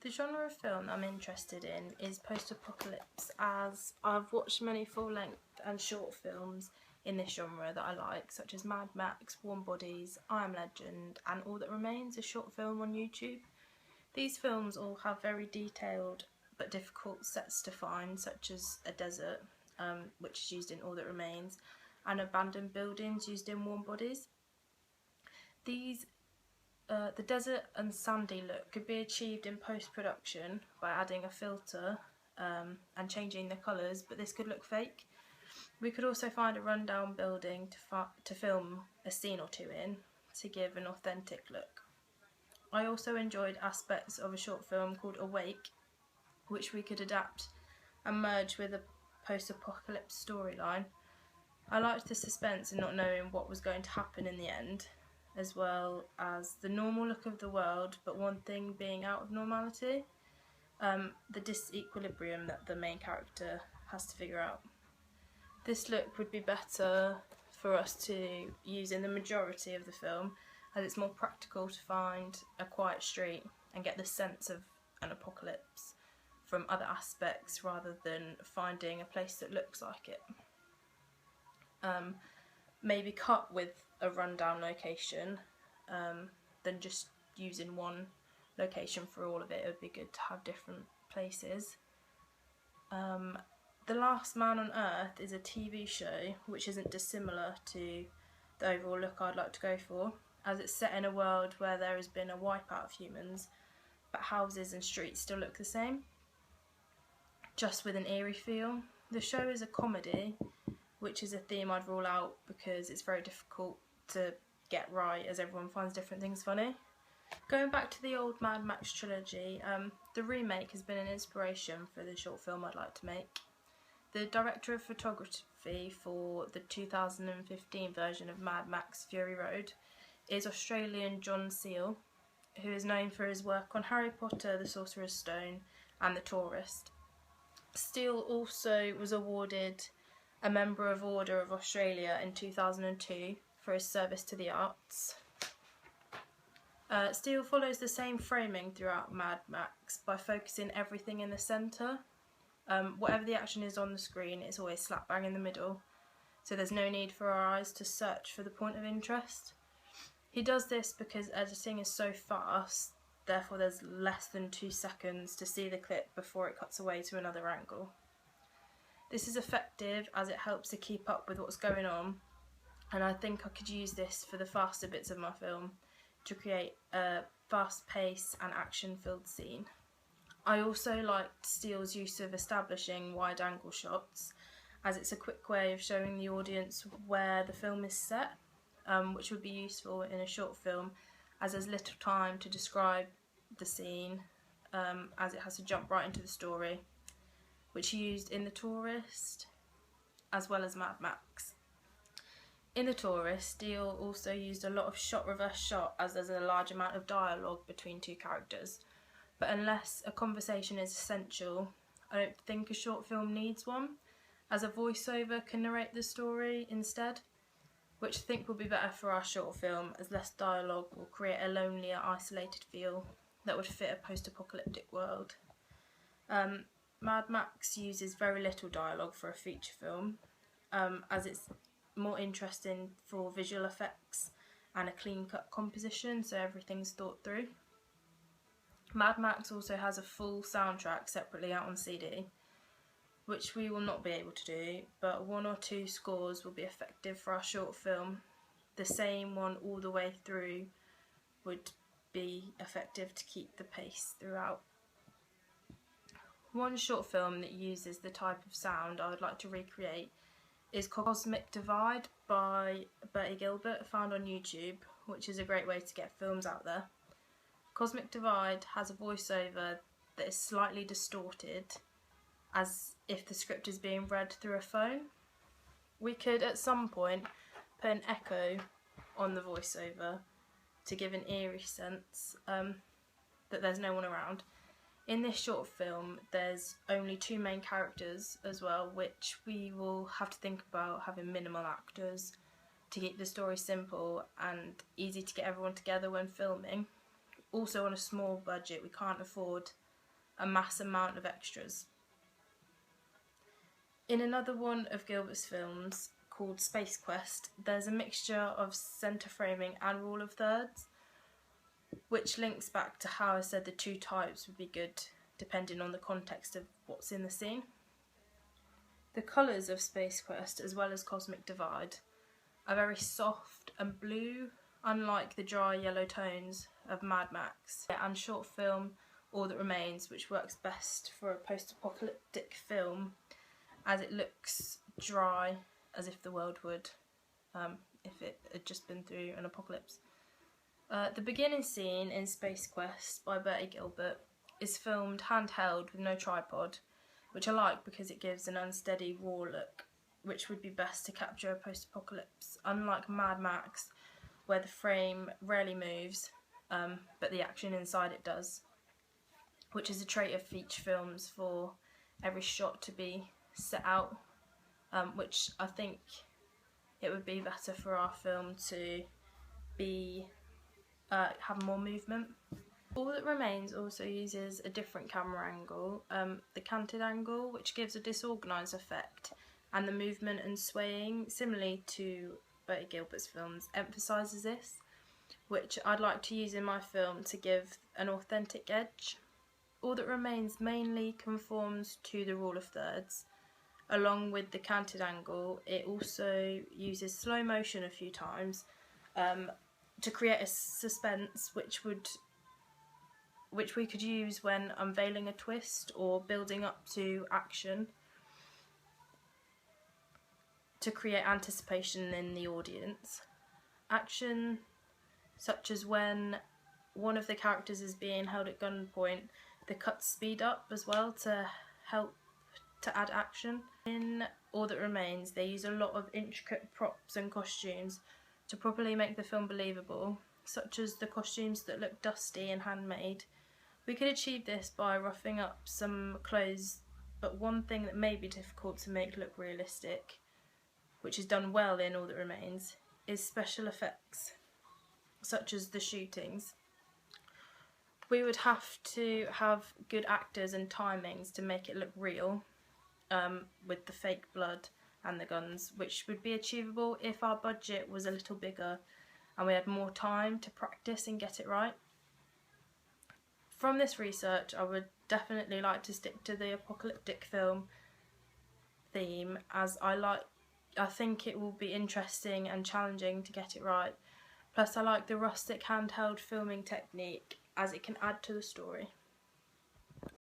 The genre of film I'm interested in is post-apocalypse, as I've watched many full-length and short films in this genre that I like, such as Mad Max, Warm Bodies, I Am Legend, and All That Remains, a short film on YouTube. These films all have very detailed but difficult sets to find, such as a desert, which is used in All That Remains, and abandoned buildings used in Warm Bodies. The desert and sandy look could be achieved in post-production by adding a filter and changing the colours, but this could look fake. We could also find a rundown building to film a scene or two in to give an authentic look. I also enjoyed aspects of a short film called Awake, which we could adapt and merge with a post-apocalypse storyline. I liked the suspense in not knowing what was going to happen in the end, as well as the normal look of the world, but one thing being out of normality, the disequilibrium that the main character has to figure out. This look would be better for us to use in the majority of the film, as it's more practical to find a quiet street and get the sense of an apocalypse from other aspects rather than finding a place that looks like it. Maybe cut with a rundown location than just using one location for all of it. It would be good to have different places. The Last Man on Earth is a TV show which isn't dissimilar to the overall look I'd like to go for, as it's set in a world where there has been a wipeout of humans, but houses and streets still look the same, just with an eerie feel. The show is a comedy, which is a theme I'd rule out because it's very difficult to get right, as everyone finds different things funny. Going back to the old Mad Max trilogy, the remake has been an inspiration for the short film I'd like to make. The director of photography for the 2015 version of Mad Max Fury Road is Australian John Seale, who is known for his work on Harry Potter, the Sorcerer's Stone and The Tourist. Seale also was awarded a Member of Order of Australia in 2002 for his service to the arts. Seale follows the same framing throughout Mad Max by focusing everything in the centre. Whatever the action is on the screen, it's always slap bang in the middle, so there's no need for our eyes to search for the point of interest. He does this because editing is so fast, therefore there's less than 2 seconds to see the clip before it cuts away to another angle. This is effective as it helps to keep up with what's going on, and I think I could use this for the faster bits of my film to create a fast pace and action filled scene. I also liked Seale's use of establishing wide angle shots, as it's a quick way of showing the audience where the film is set, which would be useful in a short film as there's little time to describe the scene, as it has to jump right into the story, which he used in The Tourist as well as Mad Max. In The Tourist, Seale also used a lot of shot reverse shot, as there's a large amount of dialogue between two characters, but unless a conversation is essential, I don't think a short film needs one, as a voiceover can narrate the story instead, which I think will be better for our short film, as less dialogue will create a lonelier, isolated feel that would fit a post-apocalyptic world. Mad Max uses very little dialogue for a feature film, as it's more interesting for visual effects and a clean-cut composition, so everything's thought through. Mad Max also has a full soundtrack separately out on CD, which we will not be able to do, but 1 or 2 scores will be effective for our short film. The same one all the way through would be effective to keep the pace throughout. One short film that uses the type of sound I would like to recreate is Cosmic Divide by Bertie Gilbert, found on YouTube, which is a great way to get films out there. Cosmic Divide has a voiceover that is slightly distorted, as if the script is being read through a phone. We could at some point put an echo on the voiceover to give an eerie sense that there's no one around. In this short film there's only 2 main characters as well, which we will have to think about having minimal actors to keep the story simple and easy to get everyone together when filming. Also, on a small budget, we can't afford a mass amount of extras. In another one of Gilbert's films, called Space Quest, there's a mixture of centre framing and rule of thirds, which links back to how I said the two types would be good depending on the context of what's in the scene. The colours of Space Quest, as well as Cosmic Divide, are very soft and blue, unlike the dry yellow tones of Mad Max, and short film All That Remains, which works best for a post-apocalyptic film as it looks dry, as if the world would, if it had just been through an apocalypse. The beginning scene in Space Quest by Bertie Gilbert is filmed handheld with no tripod, which I like because it gives an unsteady, raw look, which would be best to capture a post-apocalypse, unlike Mad Max, where the frame rarely moves, but the action inside it does, which is a trait of feature films for every shot to be set out, which I think it would be better for our film to be have more movement. All That Remains also uses a different camera angle, the canted angle, which gives a disorganised effect, and the movement and swaying, similarly to Bertie Gilbert's films, emphasises this, which I'd like to use in my film to give an authentic edge. All That Remains mainly conforms to the rule of thirds. Along with the canted angle, it also uses slow motion a few times to create a suspense which we could use when unveiling a twist or building up to action to create anticipation in the audience. Action such as when one of the characters is being held at gunpoint, the cuts speed up as well to help to add action. In All That Remains, they use a lot of intricate props and costumes to properly make the film believable, such as the costumes that look dusty and handmade. We could achieve this by roughing up some clothes, but one thing that may be difficult to make look realistic, which is done well in All That Remains, is special effects, such as the shootings. We would have to have good actors and timings to make it look real, with the fake blood and the guns, which would be achievable if our budget was a little bigger and we had more time to practice and get it right. From this research, I would definitely like to stick to the apocalyptic film theme, as I think it will be interesting and challenging to get it right. Plus I like the rustic handheld filming technique, as it can add to the story.